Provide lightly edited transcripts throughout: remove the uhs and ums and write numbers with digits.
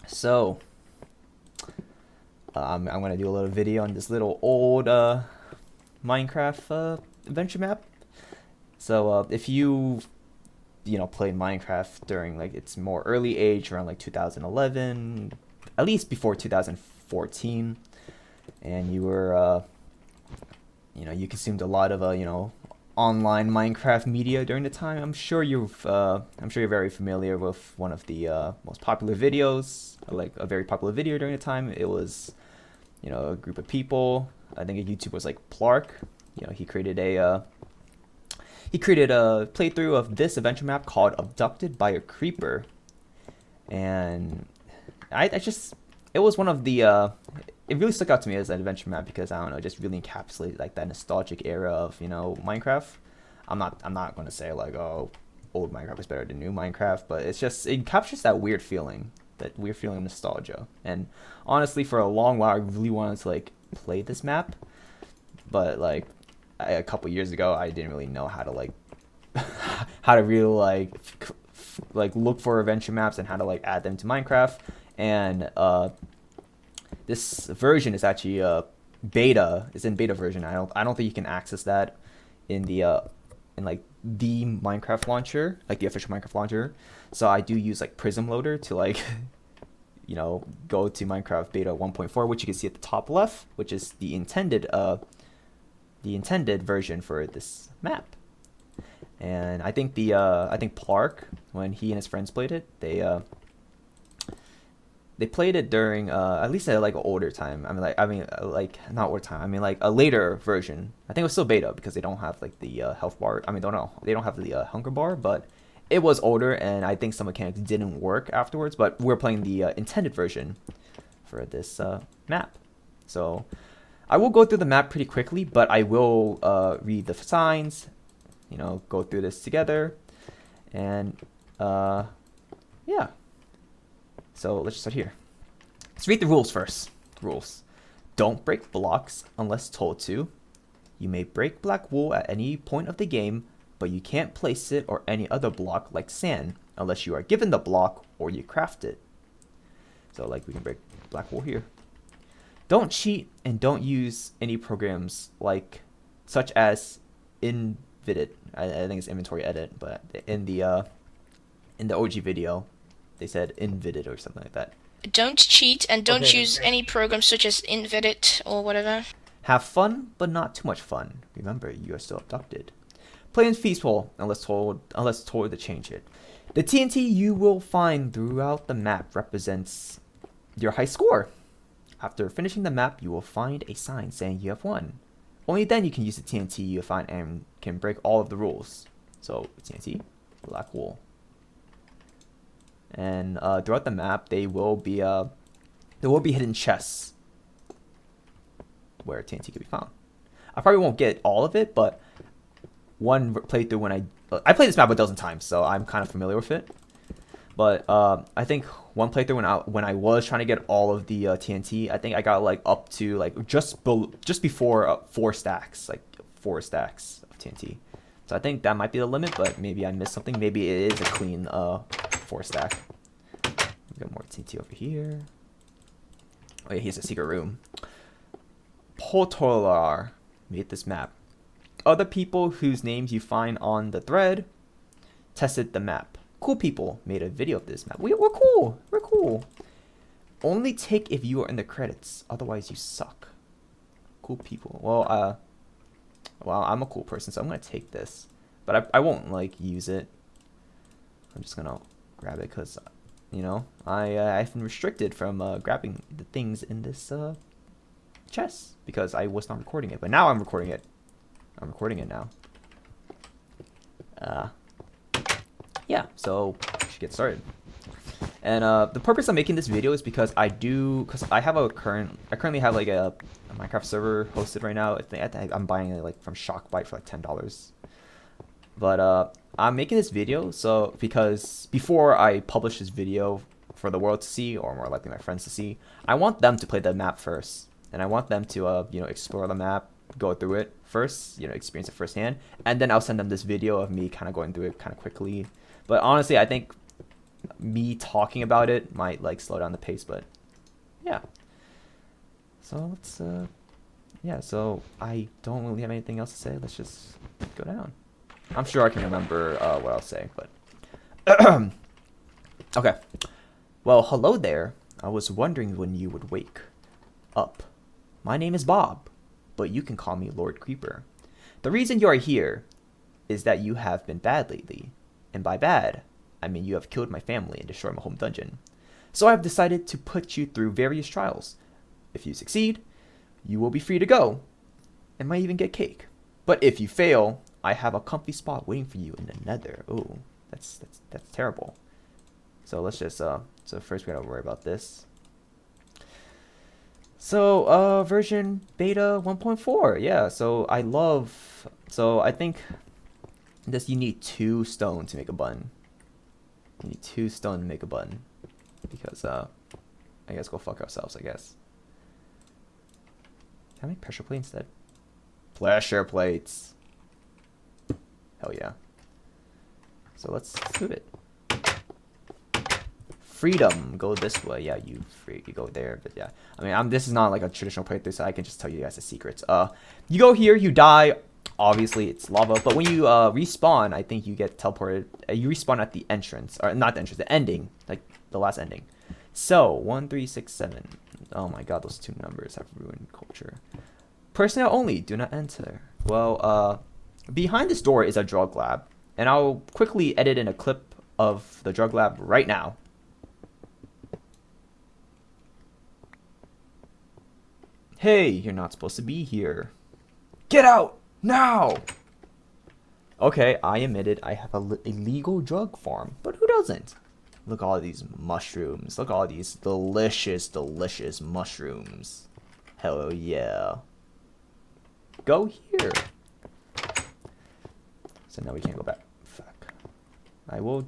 So I'm gonna do a little video on this little old Minecraft adventure map. So if you played Minecraft during like its more early age, around like 2011, at least before 2014, and you were you consumed a lot of online Minecraft media during the time. I'm sure you're very familiar with one of the most popular videos, like a very popular video during the time. It was a group of people. I think a YouTuber was like Plark. He created a playthrough of this adventure map called Abducted by a Creeper, and I just it was one of the it really stuck out to me as an adventure map because I don't know, it just really encapsulated like that nostalgic era of Minecraft. I'm not gonna say like, oh, old Minecraft is better than new Minecraft, but it captures that weird feeling, of nostalgia. And honestly, for a long while, I really wanted to like play this map, but like a couple years ago, I didn't really know how to like how to really like look for adventure maps and how to like add them to Minecraft. And this version is actually beta. It's in beta version. I don't think you can access that in the in like the Minecraft launcher, like the official Minecraft launcher. So I do use like Prism Loader to like go to Minecraft beta 1.4, which you can see at the top left, which is the intended version for this map. And I think Plark, when he and his friends played it, they played it during at least at like an older time. Like not older time. I mean like a later version. I think it was still beta because they don't have like the health bar. I mean, they don't have the hunger bar, but it was older, and I think some mechanics didn't work afterwards. But we're playing the intended version for this map. So I will go through the map pretty quickly, but I will read the signs. Go through this together, and yeah. So let's just start here. Let's read the rules first. Rules. Don't break blocks unless told to. You may break black wool at any point of the game, but you can't place it or any other block like sand unless you are given the block or you craft it. So like we can break black wool here. Don't cheat and don't use any programs such as Invidit. I think it's inventory edit, but in the OG video, they said Invidit or something like that. Don't cheat and don't use any programs such as Invidit or whatever. Have fun, but not too much fun. Remember, you are still abducted. Play in peaceful unless told to change it. The TNT you will find throughout the map represents your high score. After finishing the map, you will find a sign saying you have won. Only then you can use the TNT you find and can break all of the rules. So TNT, black wool. And throughout the map, there will be hidden chests where TNT can be found. I probably won't get all of it, but one playthrough when I played this map a dozen times, so I'm kind of familiar with it. But I think one playthrough when I was trying to get all of the TNT, I think I got like up to like just before 4 stacks, like 4 stacks of TNT. So I think that might be the limit, but maybe I missed something. Maybe it is a clean 4 stack. We got more TNT over here. Oh yeah, here's a secret room. Potolar made this map. Other people whose names you find on the thread tested the map. Cool people made a video of this map. We're cool. We're cool. Only take if you are in the credits. Otherwise, you suck. Cool people. Well, I'm a cool person, so I'm gonna take this, but I won't like use it. I'm just gonna grab it because, I've been restricted from grabbing the things in this chest because I was not recording it. But now I'm recording it. I'm recording it now. Yeah, so we should get started. And the purpose of making this video is because I currently have like a Minecraft server hosted right now. I'm buying it like from Shockbyte for like $10. But I'm making this video because before I publish this video for the world to see, or more likely my friends to see, I want them to play the map first, and I want them to explore the map, go through it first, experience it firsthand, and then I'll send them this video of me kind of going through it kind of quickly. But honestly, I think me talking about it might like slow down the pace, but yeah. So let's yeah, so I don't really have anything else to say. Let's just go down. I'm sure I can remember what I'll say, but okay. Well, hello there. I was wondering when you would wake up. My name is Bob, but you can call me Lord Creeper. The reason you are here is that you have been bad lately. And by bad, I mean you have killed my family and destroyed my home dungeon. So I have decided to put you through various trials. If you succeed, you will be free to go, and might even get cake. But if you fail, I have a comfy spot waiting for you in the nether. Oh, that's terrible. So let's just so first we gotta worry about this. So version beta 1.4, yeah. So I think this you need 2 stone to make a button. You need 2 stone to make a button, because I guess go fuck ourselves, I guess. Can I make pressure plate instead? Pressure plates. Hell yeah. So let's do it. Freedom. Go this way. Yeah, you go there. But yeah, I mean, this is not like a traditional playthrough, so I can just tell you guys the secrets. You go here, you die. Obviously, it's lava. But when you respawn, I think you get teleported. You respawn at the entrance, or not the entrance, the ending, like the last ending. So 1, 3, 6, 7. Oh my god, those 2 numbers have ruined culture. Personnel only. Do not enter. Well, behind this door is a drug lab, and I'll quickly edit in a clip of the drug lab right now. Hey, you're not supposed to be here. Get out now! Okay, I admitted I have a illegal drug farm, but who doesn't? Look at all these mushrooms. Look at all these delicious, delicious mushrooms. Hell yeah. Go here. So now we can't go back. Fuck. I will...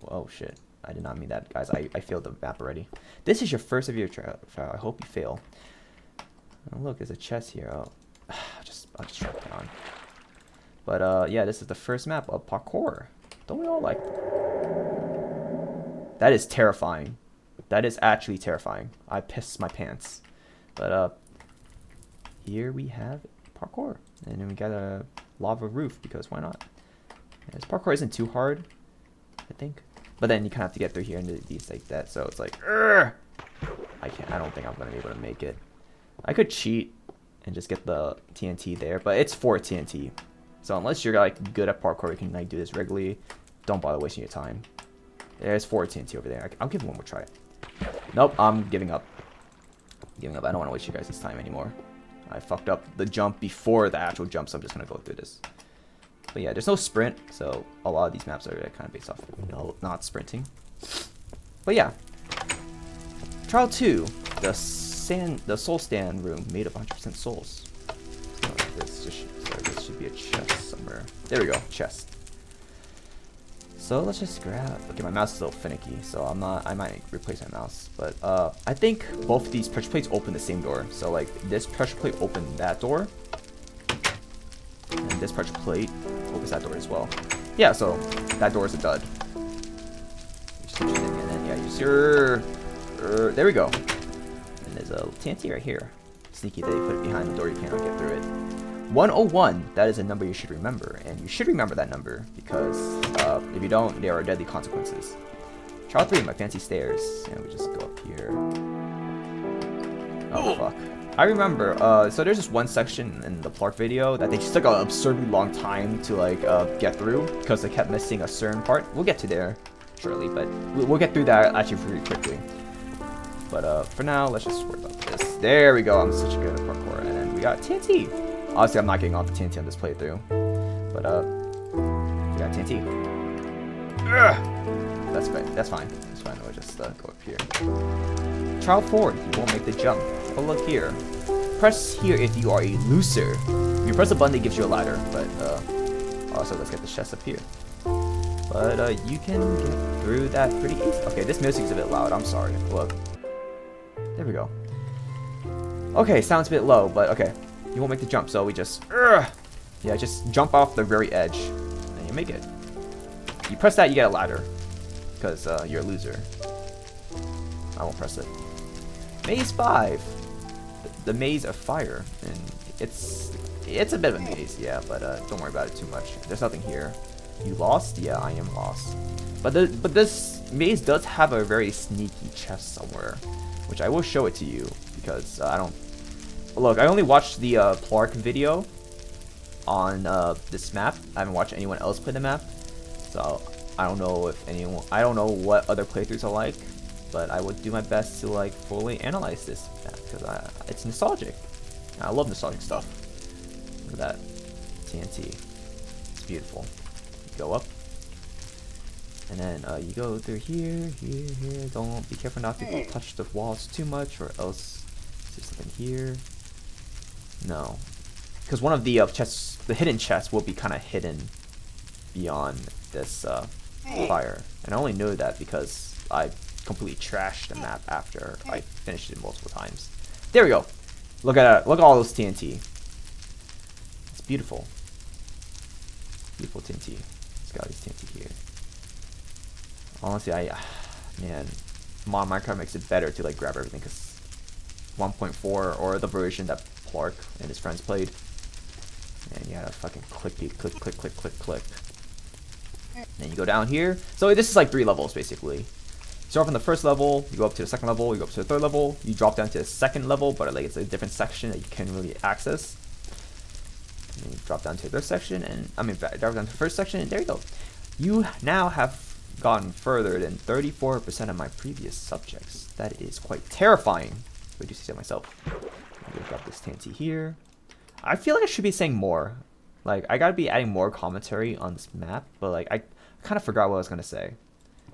Oh shit. I did not mean that, guys. I failed the map already. This is your first of your trial. I hope you fail. Oh, look, there's a chest here. Oh, I'll just drop it on. But yeah, this is the first map of parkour. Don't we all like? That is terrifying. That is actually terrifying. I pissed my pants. But here we have parkour, and then we got a lava roof because why not? Yeah, this parkour isn't too hard, I think. But then you kind of have to get through here into these like that. So it's like, I don't think I'm gonna be able to make it. I could cheat and just get the TNT there, but it's 4 TNT. So unless you're like good at parkour, you can like do this regularly. Don't bother wasting your time. There's 4 TNT over there. I'll give it one more try. Nope, I'm giving up. I don't want to waste you guys' time anymore. I fucked up the jump before the actual jump, so I'm just gonna go through this. But yeah, there's no sprint, so a lot of these maps are kind of based off, not sprinting. But yeah, Trial 2, the soul stand room made of 100% souls. So this should be a chest somewhere. There we go, chest. So let's just grab. Okay, my mouse is a little finicky, so I might replace my mouse. But I think both of these pressure plates open the same door. So like this pressure plate opened that door, and this pressure plate opens that door as well. Yeah, so that door is a dud. And then yeah, you just there we go. And there's a TNT right here. Sneaky, they put it behind the door. You cannot get through it. 101, that is a number you should remember, and you should remember that number because if you don't, there are deadly consequences. Trial 3, my fancy stairs, and we just go up here. Oh fuck. I remember, so there's this one section in the Clark video that they just took an absurdly long time to like get through because they kept missing a certain part. We'll get to there shortly, but we'll get through that actually pretty quickly. But for now, let's just worry about this. There we go, I'm such a good at parkour, and then we got TNT. Obviously, I'm not getting all the TNT on this playthrough, but we got TNT. Ugh. That's fine. That's fine. We'll just go up here. Trial 4. You won't make the jump. Oh, look here. Press here if you are a loser. If you press a button, it gives you a ladder. But also, let's get the chest up here. But you can get through that pretty easy. Okay, this music's a bit loud. I'm sorry. Look. There we go. Okay, sounds a bit low, but okay. You won't make the jump, so we just... just jump off the very edge, and you make it. You press that, you get a ladder. because you're a loser. I won't press it. Maze 5. The maze of fire, and it's a bit of a maze, yeah, but don't worry about it too much. There's nothing here. You lost? Yeah, I am lost. But this maze does have a very sneaky chest somewhere, which I will show it to you because I don't. Look, I only watched the Plark video on this map. I haven't watched anyone else play the map, so I don't know if anyone. I don't know what other playthroughs are like, but I would do my best to like fully analyze this map because it's nostalgic. I love nostalgic stuff. Look at that TNT. It's beautiful. You go up, and then you go through here. Don't be careful not to touch the walls too much, or else there's something here. No, because one of the chests, the hidden chests, will be kind of hidden beyond this fire, and I only know that because I completely trashed the map after I finished it multiple times. There we go. Look at that. Look at all those TNT. It's beautiful. Beautiful TNT. Let's get all these TNT here. Honestly, man, Minecraft makes it better to like grab everything because 1.4 or the version that Clark and his friends played, and you gotta fucking click. Then you go down here. So this is like 3 levels basically. Start from the first level, you go up to the second level, you go up to the third level, you drop down to the second level, but like it's a different section that you can't really access. And then you drop down to the third section, and drop down to the first section, and there you go. You now have gotten further than 34% of my previous subjects. That is quite terrifying. I do see that myself. I'm gonna drop this TNT here. I feel like I should be saying more. Like I gotta be adding more commentary on this map, but like I kind of forgot what I was gonna say.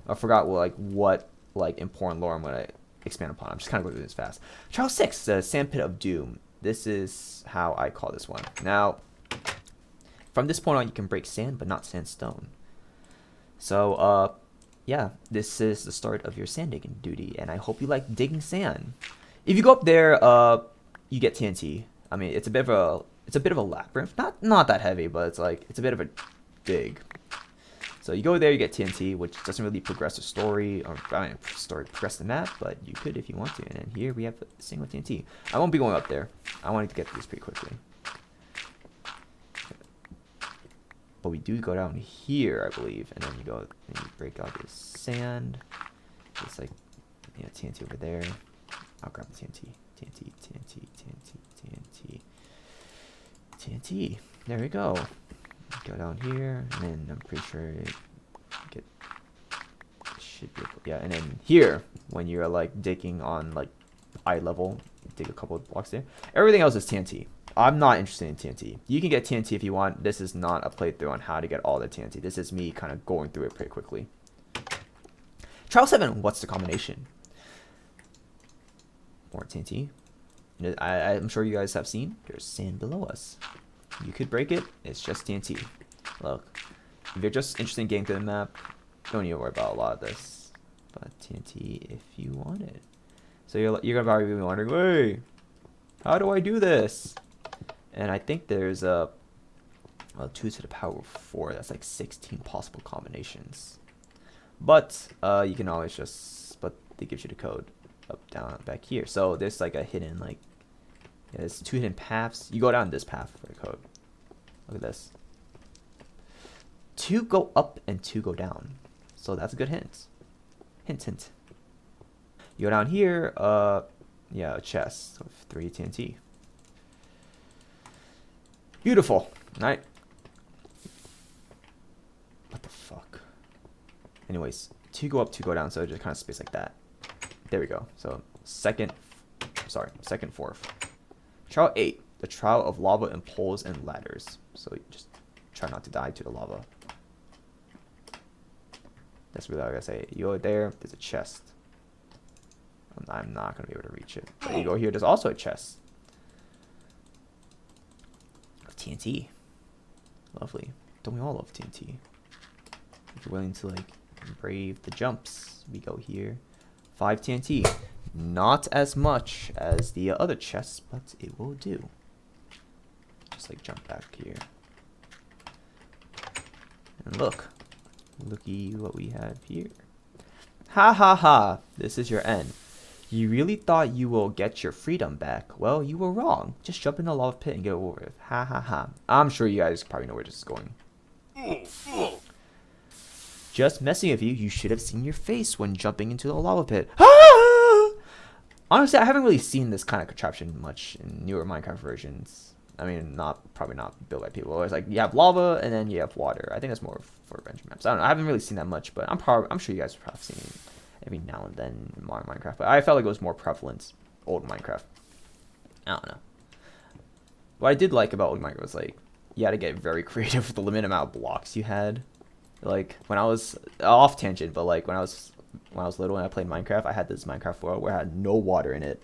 I forgot what important lore I'm gonna expand upon. I'm just kind of going through this fast. Trial 6, the Sandpit of Doom. This is how I call this one. Now, from this point on, you can break sand, but not sandstone. So, yeah, this is the start of your sand digging duty, and I hope you like digging sand. If you go up there, you get TNT. I mean, it's a bit of a labyrinth. Not that heavy, but it's a bit of a dig. So you go there, you get TNT, which doesn't really progress the story, or progress the map, but you could if you want to. And then here we have a single TNT. I won't be going up there. I wanted to get through this pretty quickly. But we do go down here, I believe, and then you go and you break out this sand. It's like, yeah, TNT over there. I'll grab the TNT. TNT. There we go. Go down here, and then I'm pretty sure it should be, yeah. And then here, when you're like digging on like eye level, dig a couple of blocks there. Everything else is TNT. I'm not interested in TNT. You can get TNT if you want. This is not a playthrough on how to get all the TNT. This is me kind of going through it pretty quickly. Trial 7. What's the combination? More TNT. I'm sure you guys have seen. There's sand below us. You could break it. It's just TNT. Look, if you're just interested in getting to the map, don't need to worry about a lot of this. But TNT if you want it. So you're gonna probably be wondering, hey, how do I do this? And I think there's a 2 to the power of 4. That's like 16 possible combinations. But you can always just, but they gives you the code up, down, back here. So there's like a hidden like. Yeah, there's 2 hidden paths. You go down this path for the code. Look at this. 2 go up and 2 go down. So that's a good hint. Hint. You go down here, yeah, a chest with 3 TNT. Beautiful. Alright. What the fuck? Anyways, 2 go up, 2 go down, so just kind of space like that. There we go. So second, fourth. Trial 8, the trial of lava and poles and ladders. So you just try not to die to the lava. That's really all I gotta say. You go there, there's a chest. I'm not gonna be able to reach it. But you go here, there's also a chest. TNT. Lovely. Don't we all love TNT? If you're willing to like brave the jumps, we go here. 5 TNT. Not as much as the other chests, but it will do. Just like jump back here. And looky what we have here. Ha ha ha, this is your end. You really thought you will get your freedom back? Well, you were wrong. Just jump in the lava pit and get it over with. Ha ha ha. I'm sure you guys probably know where this is going. Just messing with you. You should have seen your face when jumping into the lava pit. Honestly, I haven't really seen this kind of contraption much in newer Minecraft versions. I mean, probably not built by people. It's like you have lava and then you have water. I think that's more for adventure maps. I don't know. I haven't really seen that much, but I'm sure you guys have probably seen it every now and then in modern Minecraft. But I felt like it was more prevalent old Minecraft. I don't know. What I did like about old Minecraft was like you had to get very creative with the limited amount of blocks you had. Like when I was off tangent, but like when I was little and I played Minecraft, I had this Minecraft world where I had no water in it.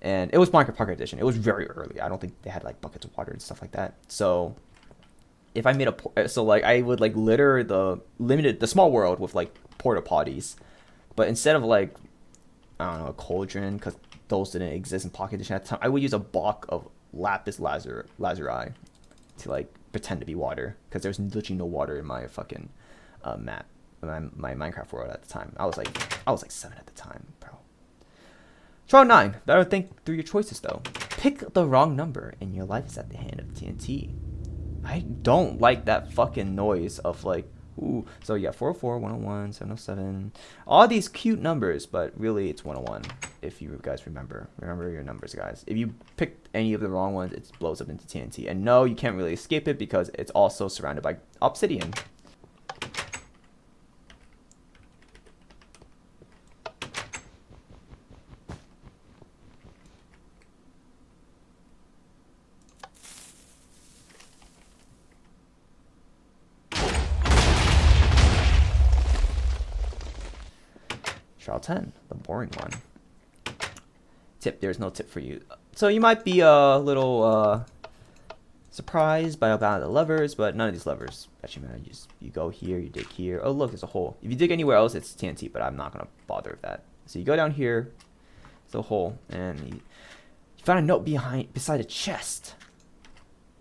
And it was Minecraft Pocket Edition. It was very early. I don't think they had like buckets of water and stuff like that. So if I made I would like litter the small world with like porta potties, but instead of like I don't know a cauldron because those didn't exist in Pocket Edition at the time, I would use a block of lapis lazuli to like pretend to be water because there's literally no water in my fucking map, my Minecraft world at the time. I was like 7 at the time, bro. Trial 9. Better think through your choices though. Pick the wrong number and your life is at the hand of TNT. I don't like that fucking noise of like, ooh. So yeah, 404, 101, 707. All these cute numbers, but really it's 101. If you guys remember your numbers, guys. If you picked any of the wrong ones, it blows up into TNT. And no, you can't really escape it because it's also surrounded by obsidian. Trial 10, the boring one. Tip, there's no tip for you. So you might be a little surprised by about the levers, but none of these levers actually matter. You go here, you dig here. Oh look, there's a hole. If you dig anywhere else, it's TNT, but I'm not gonna bother with that. So you go down here, it's a hole, and you find a note beside a chest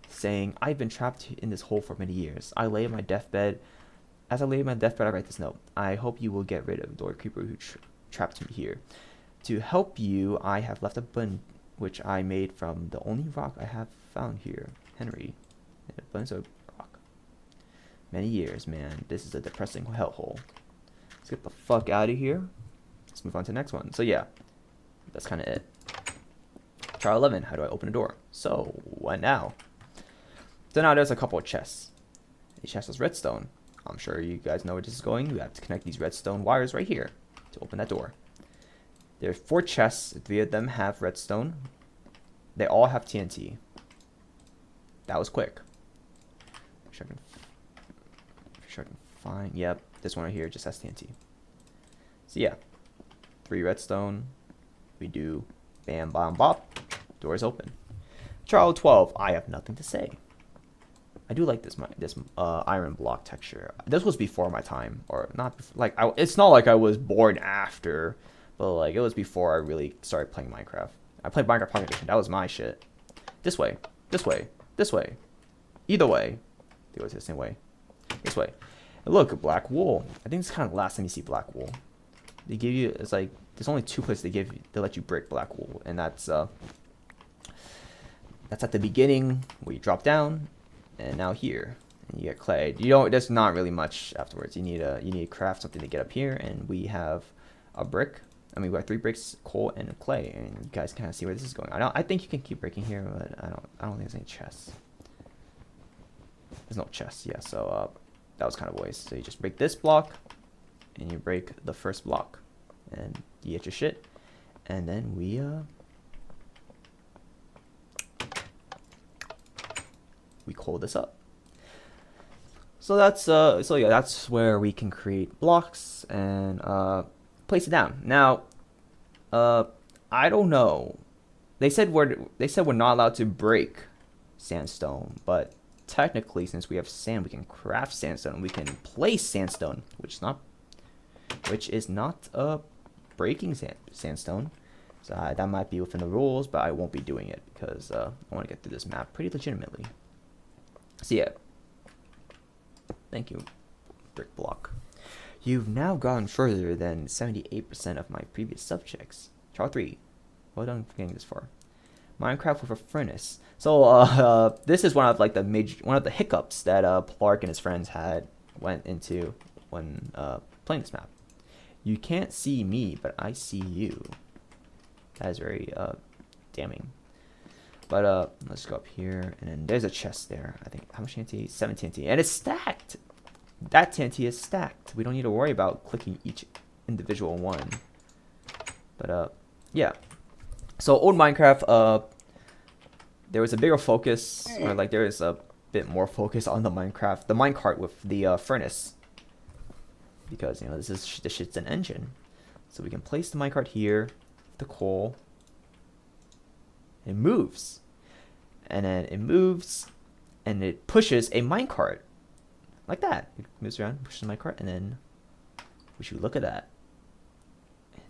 saying, "I've been trapped in this hole for many years. As I lay in my deathbed, I write this note. I hope you will get rid of the door creeper who trapped me here. To help you, I have left a button which I made from the only rock I have found here, Henry. Abundance of rock. Many years, man. This is a depressing hellhole. Let's get the fuck out of here. Let's move on to the next one. So yeah, that's kind of it. Trial 11. How do I open a door? So what now? So now there's a couple of chests. Each chest has redstone. I'm sure you guys know where this is going. We have to connect these redstone wires right here to open that door. There are 4 chests. 3 of them have redstone. They all have TNT. That was quick. Make sure I can find. Yep, this one right here just has TNT. So yeah, 3 redstone. We do bam, bam, bop. Doors open. Trial 12. I have nothing to say. I do like this iron block texture. This was before my time, or not. Like it's not like I was born after, but like it was before I really started playing Minecraft. I played Minecraft Pocket Edition. That was my shit. This way, this way, this way. Either way, they go the same way. This way. And look, black wool. I think it's kind of the last time you see black wool. They give you. It's like there's only 2 places they let you break black wool, and that's at the beginning where you drop down. And now here, and you get clay. There's not really much afterwards. You need to craft something to get up here, and we have a brick. I mean, we have 3 bricks, coal, and clay. And you guys kind of see where this is going. I think you can keep breaking here, but I don't think there's any chests. There's no chests, yeah. So that was kind of a waste. So you just break this block, and you break the first block, and you get your shit, and then we coal this up. So that's where we can create blocks and place it down. Now, I don't know. They said we're not allowed to break sandstone, but technically, since we have sand, we can craft sandstone. We can place sandstone, which is not breaking sandstone. So that might be within the rules, but I won't be doing it because I want to get through this map pretty legitimately. So yeah, thank you, brick block. You've now gone further than 78% of my previous subjects. Trial 3. Well done for getting this far. Minecraft with a furnace. So this is one of like one of the hiccups that Plark and his friends went into when playing this map. You can't see me, but I see you. That is very damning. But let's go up here, and then there's a chest there. I think how much TNT? 7 TNT, and it's stacked. That TNT is stacked. We don't need to worry about clicking each individual one. But yeah. So old Minecraft, there was a bigger focus, or like there is a bit more focus on the minecart with the furnace, because you know this shit's an engine. So we can place the minecart here, the coal. It moves, and then it moves, and it pushes a minecart like that. It moves around, pushes the minecart, and then we should look at that.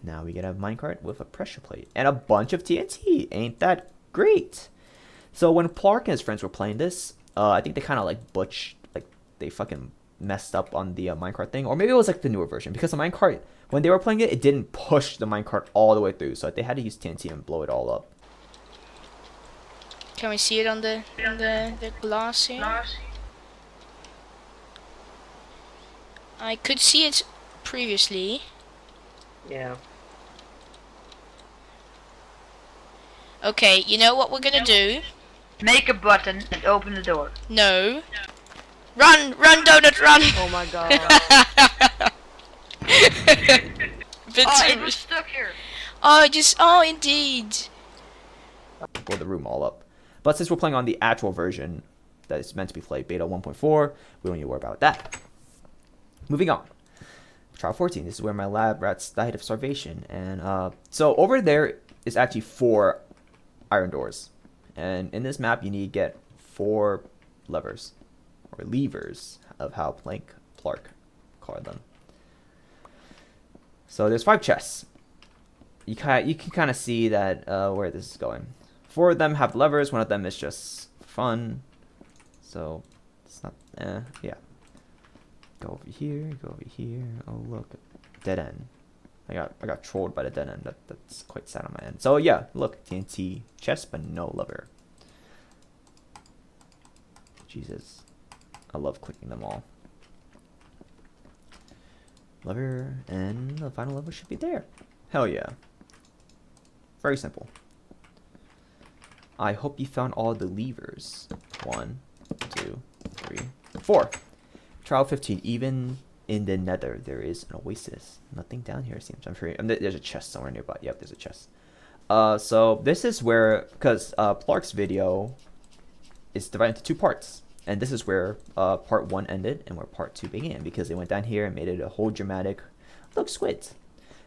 Now we get a minecart with a pressure plate and a bunch of TNT. Ain't that great? So when Clark and his friends were playing this, I think they kind of like they fucking messed up on the minecart thing, or maybe it was like the newer version, because the minecart, when they were playing it, it didn't push the minecart all the way through, so they had to use TNT and blow it all up. Can we see it on the glass here? I could see it previously. Yeah. Okay, you know what we're gonna do? Make a button and open the door. No. Run, donut, run! Oh my god. It was stuck here. Oh, indeed. Blow the room all up. But since we're playing on the actual version that is meant to be played, beta 1.4, we don't need to worry about that. Moving on. Trial 14. This is where my lab rats died of starvation. And so over there is actually 4 iron doors. And in this map, you need to get 4 levers. Or levers, of how Clark called them. So there's 5 chests. You can kind of see that where this is going. 4 of them have levers. 1 of them is just fun. So it's not. Yeah. Go over here. Go over here. Oh look, dead end. I got trolled by the dead end. That's quite sad on my end. So yeah, look, TNT chest, but no lever. Jesus, I love clicking them all. Lever, and the final lever should be there. Hell yeah. Very simple. I hope you found all the levers. 1, 2, 3, 4. Trial 15. Even in the nether, there is an oasis. Nothing down here, it seems. I'm sure there's a chest somewhere nearby. Yep, there's a chest. So this is where, because Clark's video is divided into 2 parts. And this is where part 1 ended and where part 2 began, because they went down here and made it a whole dramatic, look, squids.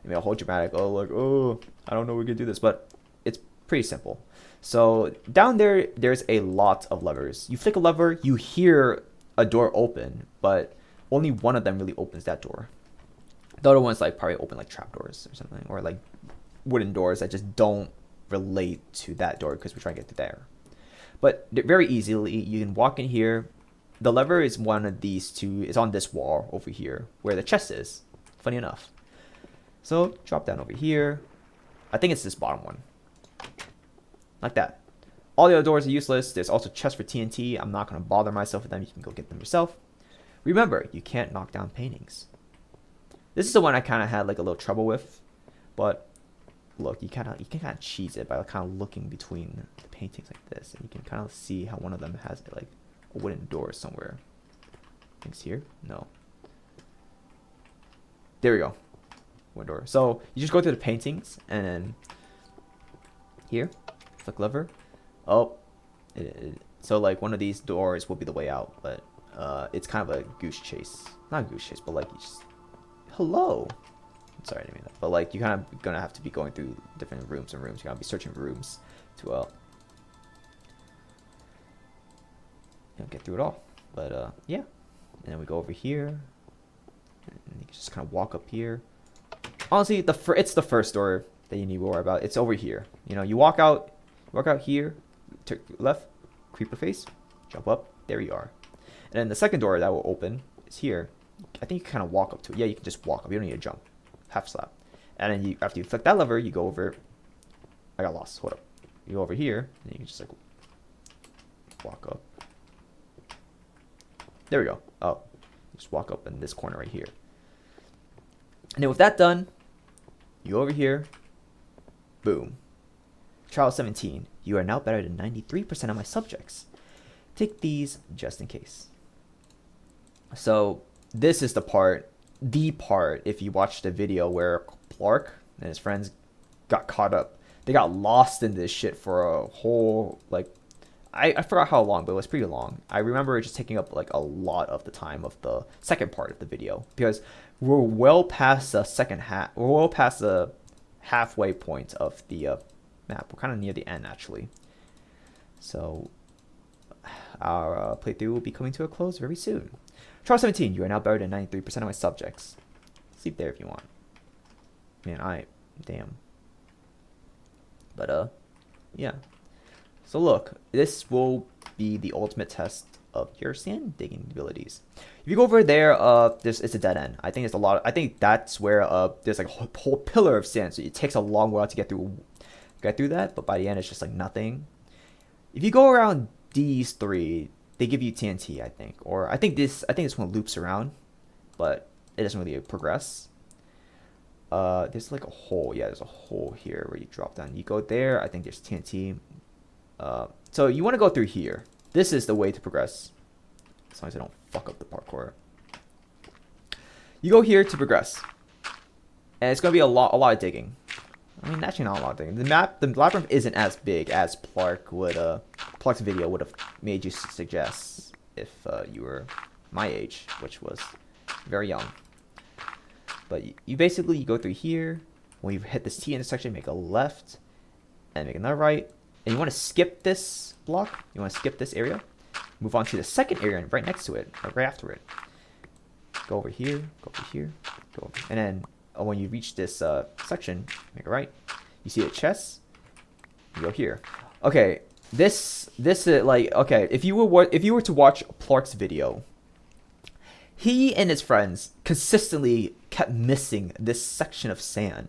They made a whole dramatic, I don't know we could do this, but it's pretty simple. So down there, there's a lot of levers. You flick a lever, you hear a door open, but only one of them really opens that door. The other ones like probably open like trapdoors or something, or like wooden doors that just don't relate to that door because we're trying to get to there. But very easily, you can walk in here. The lever is one of these 2. It's on this wall over here where the chest is. Funny enough. So drop down over here. I think it's this bottom one. Like that. All the other doors are useless. There's also chests for TNT. I'm not going to bother myself with them. You can go get them yourself. Remember, you can't knock down paintings. This is the one I kind of had like a little trouble with. But look, you can kind of cheese it by kind of looking between the paintings like this, and you can kind of see how one of them has like a wooden door somewhere. I think it's here. No. There we go. Wooden door. So you just go through the paintings, and then here, flick lever. Oh, so like one of these doors will be the way out, but it's kind of a goose chase. Not a goose chase, but like you just hello. Sorry, I didn't mean that. But like, you're kind of gonna have to be going through different rooms and rooms. You're gonna be searching for rooms to get through it all. But yeah. And then we go over here, and you can just kind of walk up here. Honestly, it's the first door that you need to worry about. It's over here. You know, you walk out here, to left, creeper face, jump up. There you are. And then the second door that will open is here. I think you kind of walk up to it. Yeah, you can just walk up. You don't need to jump. Half slap. And then you, after you flick that lever, you go over. I got lost. Hold up. You go over here, and you can just like walk up. There we go. Oh, just walk up in this corner right here. And then with that done, you go over here. Boom. Trial 17. You are now better than 93% of my subjects. Take these just in case. So this is the part, if you watch the video where Clark and his friends got caught up. They got lost in this shit for a whole, like, I forgot how long, but it was pretty long. I remember it just taking up like a lot of the time of the second part of the video because we're well past the second half. We're well past the halfway point of the map. We're kind of near the end actually. So our playthrough will be coming to a close very soon. Trial 17. You are now better than 93% of my subjects. Sleep there if you want. Man, damn. But yeah. So look, this will be the ultimate test of your sand digging abilities. If you go over there, it's a dead end. I think there's a lot. I think that's where there's like a whole pillar of sand. So it takes a long while to get through that. But by the end, it's just like nothing. If you go around these three, they give you TNT. I think, or I think this one loops around, but it doesn't really progress. There's like a hole. Yeah, there's a hole here where you drop down. You go there. I think there's TNT. So you want to go through here. This is the way to progress. As long as I don't fuck up the parkour. You go here to progress. And it's going to be a lot of digging. I mean, actually not a lot of digging. The labyrinth isn't as big as Clark's video would have made you suggest if you were my age, which was very young. But you basically go through here. When you hit this T intersection, make a left and make another right. And you want to skip this block. You want to skip this area. Move on to the second area and right next to it, or right after it. Go over here, go over here, go over. And then when you reach this section, make a right. You see a chest. You go here. Okay, this is like, okay. If you were to watch Clark's video, he and his friends consistently kept missing this section of sand.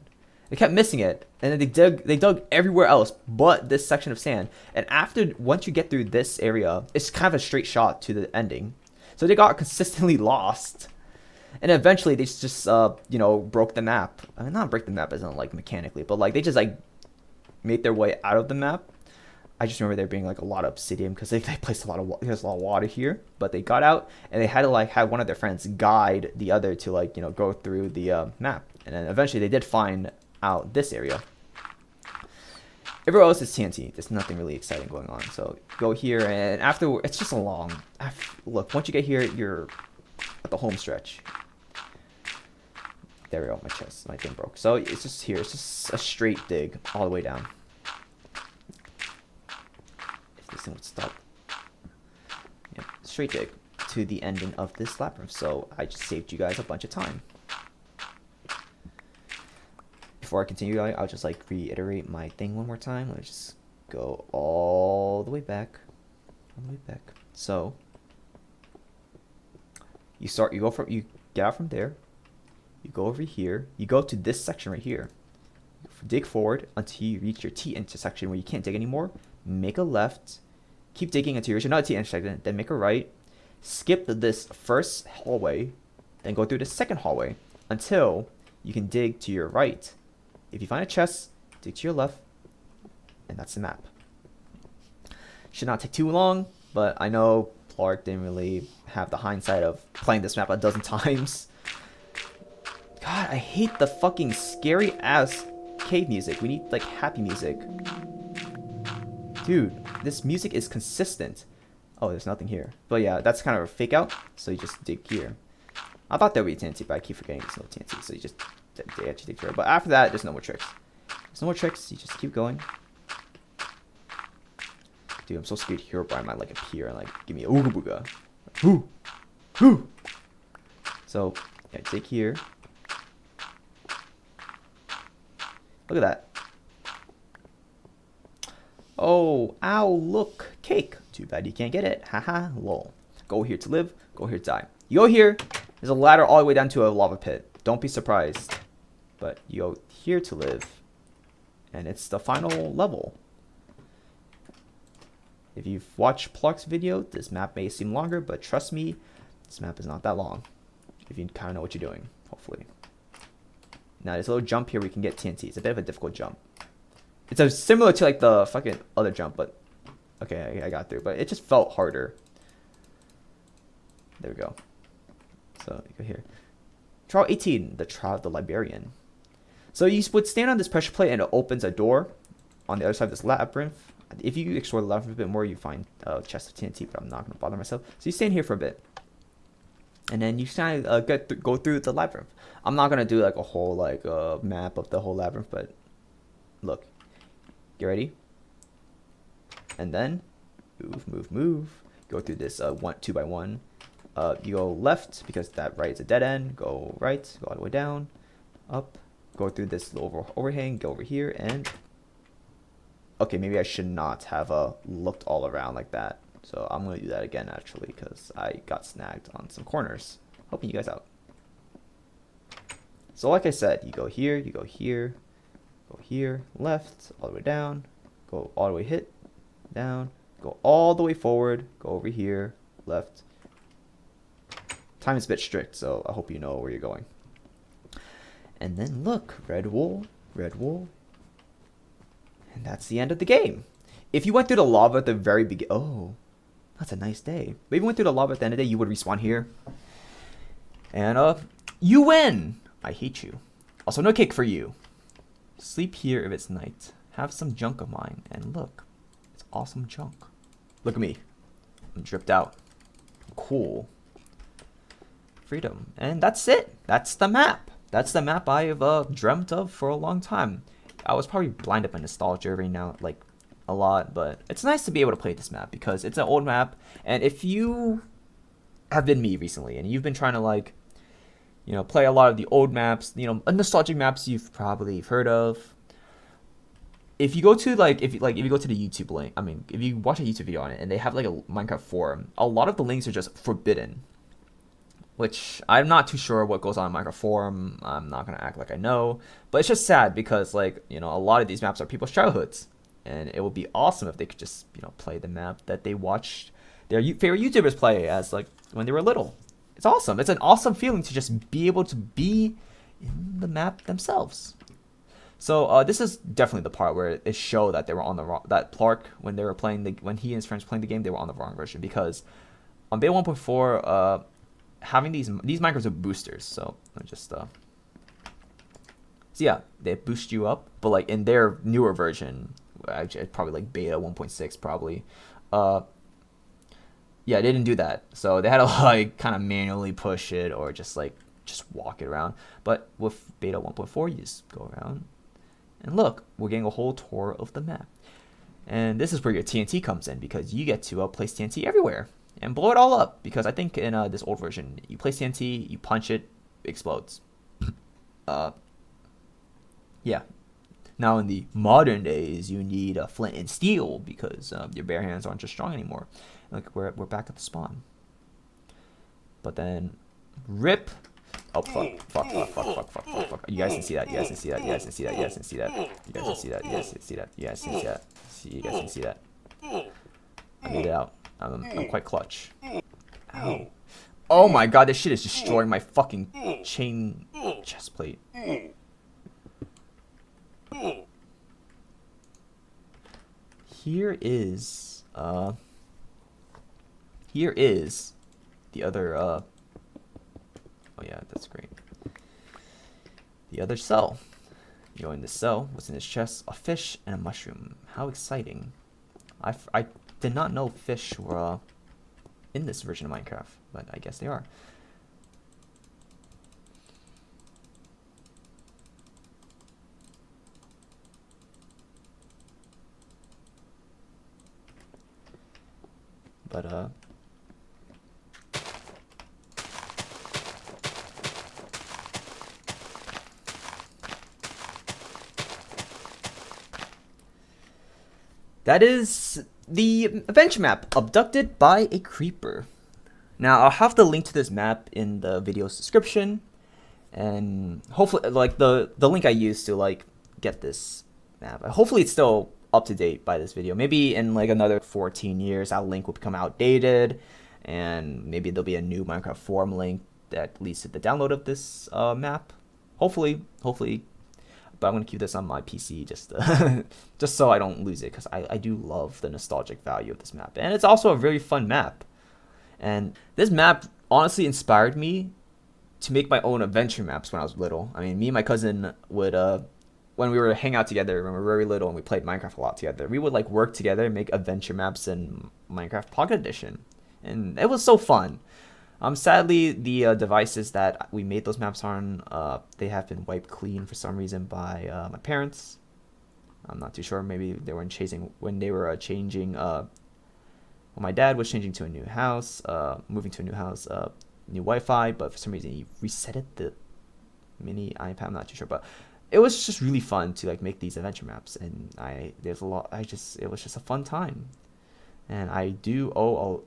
They kept missing it, and then they dug everywhere else but this section of sand. And once you get through this area, it's kind of a straight shot to the ending. So they got consistently lost, and eventually they just broke the map. I mean, not break the map isn't like mechanically, but like they just like made their way out of the map. I just remember there being like a lot of obsidian because they placed there's a lot of water here, but they got out and they had to like have one of their friends guide the other to like go through the map, and then eventually they did find out this area. Everywhere else is TNT. There's nothing really exciting going on. So go here, and after it's just a long. Look, once you get here, you're at the home stretch. There we go. My thing broke. So it's just here. It's just a straight dig all the way down. If this thing would stop. Yeah, straight dig to the ending of this labyrinth. So I just saved you guys a bunch of time. Before I continue, I'll just like reiterate my thing one more time. Let's just go all the way back. So you get out from there. You go over here. You go to this section right here. Dig forward until you reach your T intersection where you can't dig anymore. Make a left. Keep digging until you reach another T intersection. Then make a right. Skip this first hallway. Then go through the second hallway until you can dig to your right. If you find a chest, dig to your left, and that's the map. Should not take too long, but I know Clark didn't really have the hindsight of playing this map a dozen times. God, I hate the fucking scary ass cave music. We need like happy music. Dude, this music is consistent. Oh, there's nothing here. But yeah, that's kind of a fake out, so you just dig here. I thought there would be TNT, but I keep forgetting there's no TNT, so you just they actually dig through. But after that, there's no more tricks. There's no more tricks. You just keep going. Dude, I'm so scared Herobrine might like appear and like give me a ooga booga. Whoo! Whoo! So, yeah, dig here. Look at that. Oh, ow, look. Cake. Too bad you can't get it. Haha, lol. Go here to live. Go here to die. You go here. There's a ladder all the way down to a lava pit. Don't be surprised. But you go here to live. And it's the final level. If you've watched Plark's video, this map may seem longer, but trust me, this map is not that long. If you kind of know what you're doing, hopefully. Now, there's a little jump here where you can get TNT. It's a bit of a difficult jump. It's similar to like the fucking other jump, but okay, I got through. But it just felt harder. There we go. So you go here. Trial 18, the Trial of the Librarian. So you would stand on this pressure plate and it opens a door on the other side of this labyrinth. If you explore the labyrinth a bit more, you find a chest of TNT, but I'm not going to bother myself. So you stand here for a bit. And then you kind of go through the labyrinth. I'm not going to do like a whole like map of the whole labyrinth, but look. Get ready. And then move. Go through this 2 by 1. You go left because that right is a dead end. Go right, go all the way down, up. Go through this little overhang, go over here, and okay, maybe I should not have looked all around like that. So I'm going to do that again, actually, because I got snagged on some corners. Helping you guys out. So like I said, you go here, go here, left, all the way down, go all the way down, go all the way forward, go over here, left. Time is a bit strict, so I hope you know where you're going. And then look, red wool. And that's the end of the game. If you went through the lava at the very beginning, oh, that's a nice day. But if you went through the lava at the end of the day, you would respawn here. And you win. I hate you. Also, no cake for you. Sleep here if it's night. Have some junk of mine. And look, it's awesome junk. Look at me. I'm dripped out. Cool. Freedom. And that's it. That's the map. That's the map I've dreamt of for a long time. I was probably blinded by nostalgia right now, like a lot, but it's nice to be able to play this map because it's an old map. And if you have been me recently and you've been trying to like, you know, play a lot of the old maps, you know, nostalgic maps you've probably heard of. If you go to if you go to the YouTube link, I mean, if you watch a YouTube video on it and they have like a Minecraft forum, a lot of the links are just forbidden. Which I'm not too sure what goes on in Minecraft forum. I'm not gonna act like I know, but it's just sad because like, you know, a lot of these maps are people's childhoods, and it would be awesome if they could just, you know, play the map that they watched their favorite YouTubers play as like when they were little. It's awesome. It's an awesome feeling to just be able to be in the map themselves. So this is definitely the part where it showed that they were on the wrong. That Plark, when they were playing when he and his friends were playing the game, they were on the wrong version because on beta 1.4. Having these Minecrafts are boosters, so I'm just so yeah, they boost you up, but like in their newer version, actually probably like beta 1.6 probably, yeah, they didn't do that, so they had to like kind of manually push it or just walk it around. But with beta 1.4, you just go around and look, we're getting a whole tour of the map, and this is where your TNT comes in because you get to place TNT everywhere and blow it all up, because I think in this old version, you place TNT, you punch it, explodes. Yeah. Now in the modern days, you need a flint and steel because your bare hands aren't just strong anymore. Like we're back at the spawn. But then, rip. Oh fuck! You guys can see that. You guys can see that. You guys can see that. You guys can see that. You guys can see that. You guys can see that. You guys can see that. You guys can see that. I made it out. I'm quite clutch. Ow. Oh my god, this shit is destroying my fucking chain chest plate. Here is the other oh yeah, that's great. The other cell. You go in this cell. What's in this chest? A fish and a mushroom. How exciting. I did not know fish were in this version of Minecraft, but I guess they are. But that is the adventure map, Abducted by a Creeper. Now I'll have the link to this map in the video's description, and hopefully like the link I used to like get this map. Hopefully it's still up to date by this video. Maybe in like another 14 years, that link will become outdated, and maybe there'll be a new Minecraft forum link that leads to the download of this map. Hopefully. But I'm gonna keep this on my PC just just so I don't lose it, because I do love the nostalgic value of this map, and it's also a very fun map. And this map honestly inspired me to make my own adventure maps when I was little. I mean, me and my cousin would when we were hanging out together when we were very little and we played Minecraft a lot together, we would like work together and make adventure maps in Minecraft Pocket Edition, and it was so fun. Sadly, the devices that we made those maps on, they have been wiped clean for some reason by my parents. I'm not too sure. Maybe they weren't chasing when they were changing. Well, my dad was changing to a new house, moving to a new house, new Wi-Fi, but for some reason he resetted the mini iPad. I'm not too sure, but it was just really fun to like make these adventure maps, and it was just a fun time. And I do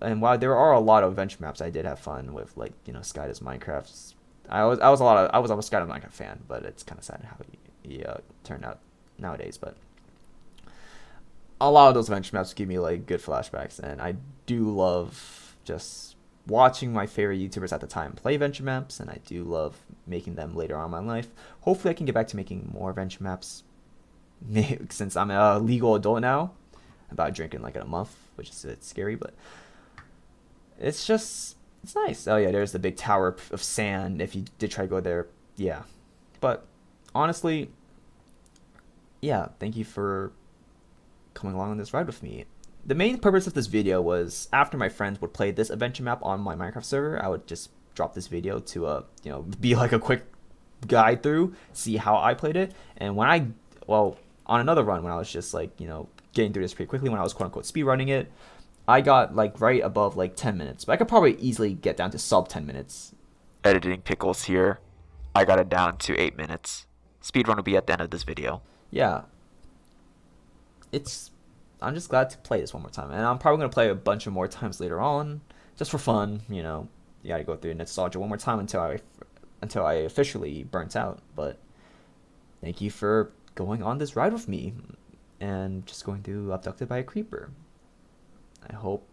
and while there are a lot of adventure maps, I did have fun with, like, you know, Sky Does Minecraft. I was a Sky Does Minecraft fan, but it's kind of sad how he turned out nowadays. But a lot of those adventure maps give me like good flashbacks, and I do love just watching my favorite YouTubers at the time play adventure maps, and I do love making them later on in my life. Hopefully, I can get back to making more adventure maps since I'm a legal adult now. About drinking like in a month, which is a bit scary, but it's nice. Oh yeah, there's the big tower of sand if you did try to go there. Yeah, but honestly, yeah, thank you for coming along on this ride with me. The main purpose of this video was after my friends would play this adventure map on my Minecraft server, I would just drop this video to be like a quick guide through, see how I played it. And when on another run when I was just like, getting through this pretty quickly, when I was quote unquote speedrunning it, I got like right above like 10 minutes, but I could probably easily get down to sub 10 minutes. Editing Pickles here. I got it down to 8 minutes. Speedrun will be at the end of this video. Yeah. I'm just glad to play this one more time, and I'm probably going to play a bunch of more times later on, just for fun, you gotta go through nostalgia one more time until I officially burnt out. But thank you for going on this ride with me, and just going through Abducted by a Creeper. I hope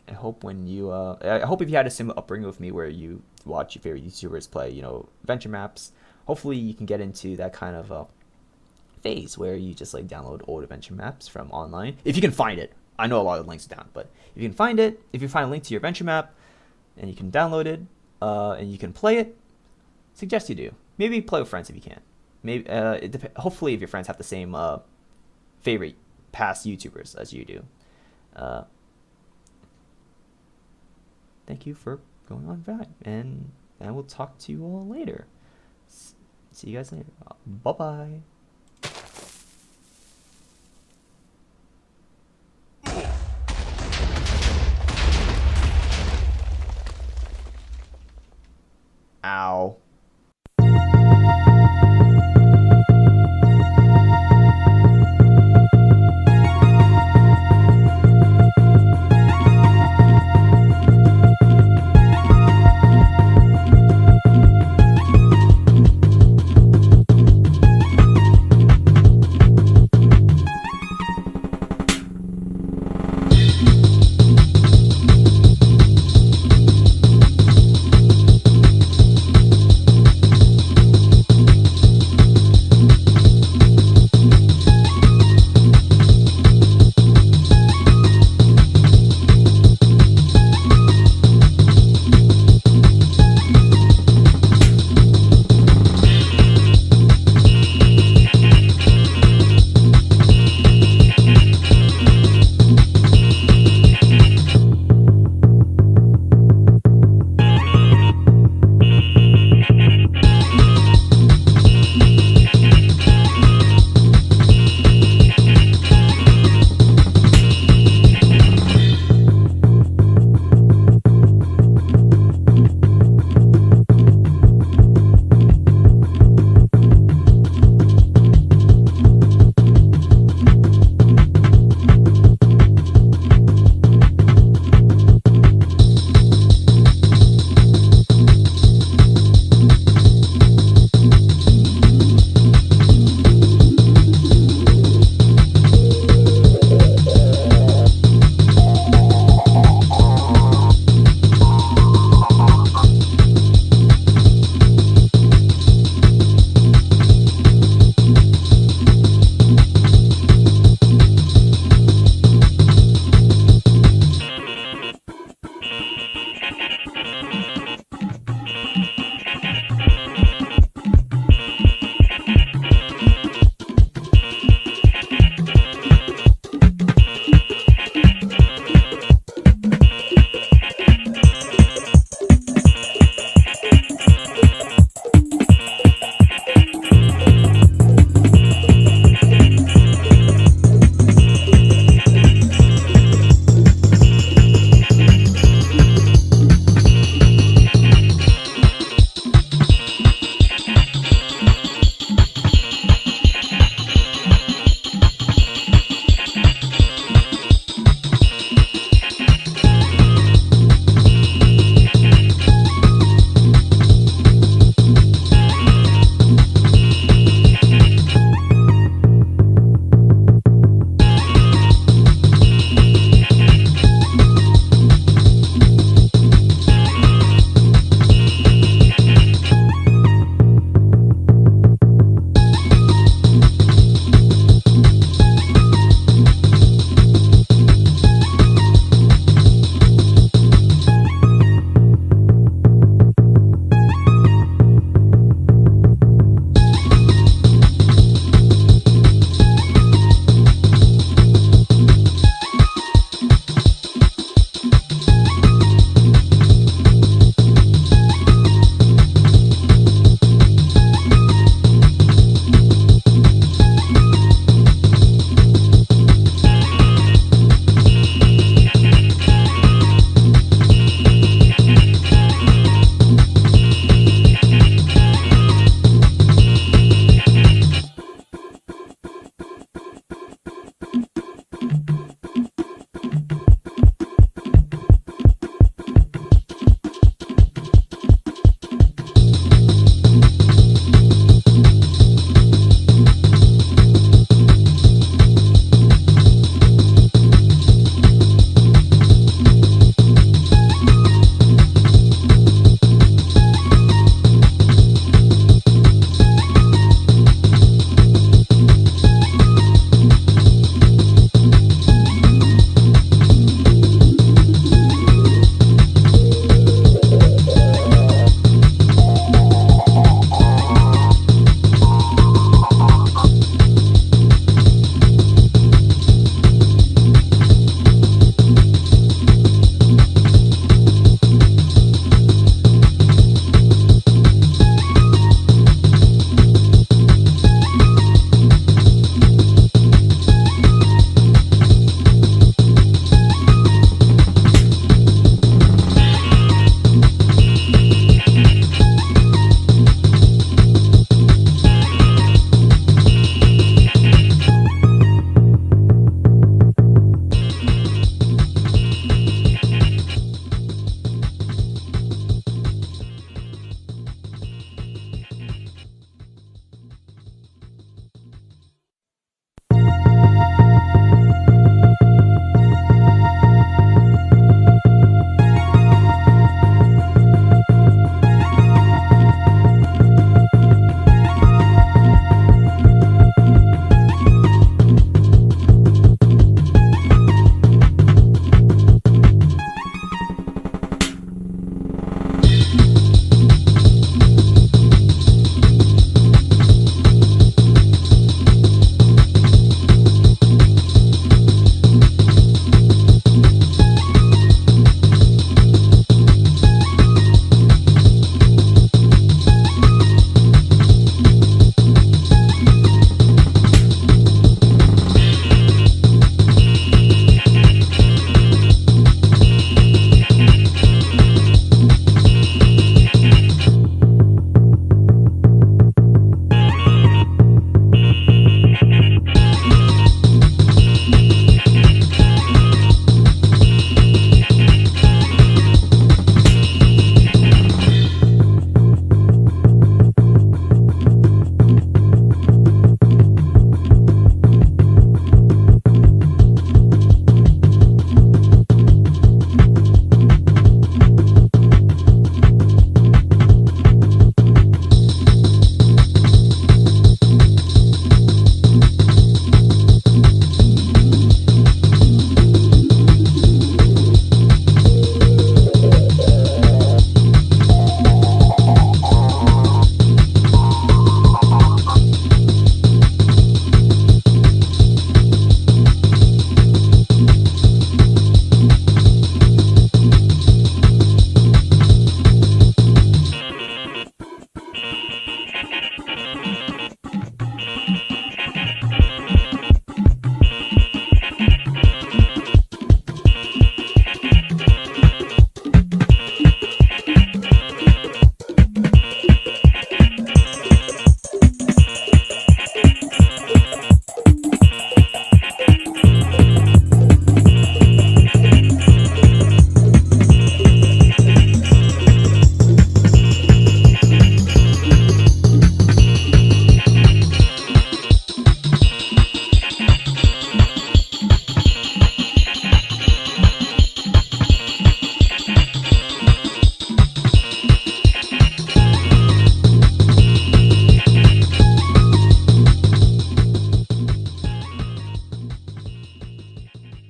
if you had a similar upbringing with me where you watch your favorite YouTubers play, adventure maps, hopefully you can get into that kind of phase where you just like download old adventure maps from online. If you can find it. I know a lot of links are down, but if you can find it, if you find a link to your adventure map and you can download it, and you can play it, suggest you do. Maybe play with friends if you can. Maybe hopefully if your friends have the same favorite past YouTubers as you do. Thank you for going on that, and I will talk to you all later. See you guys later. Bye bye.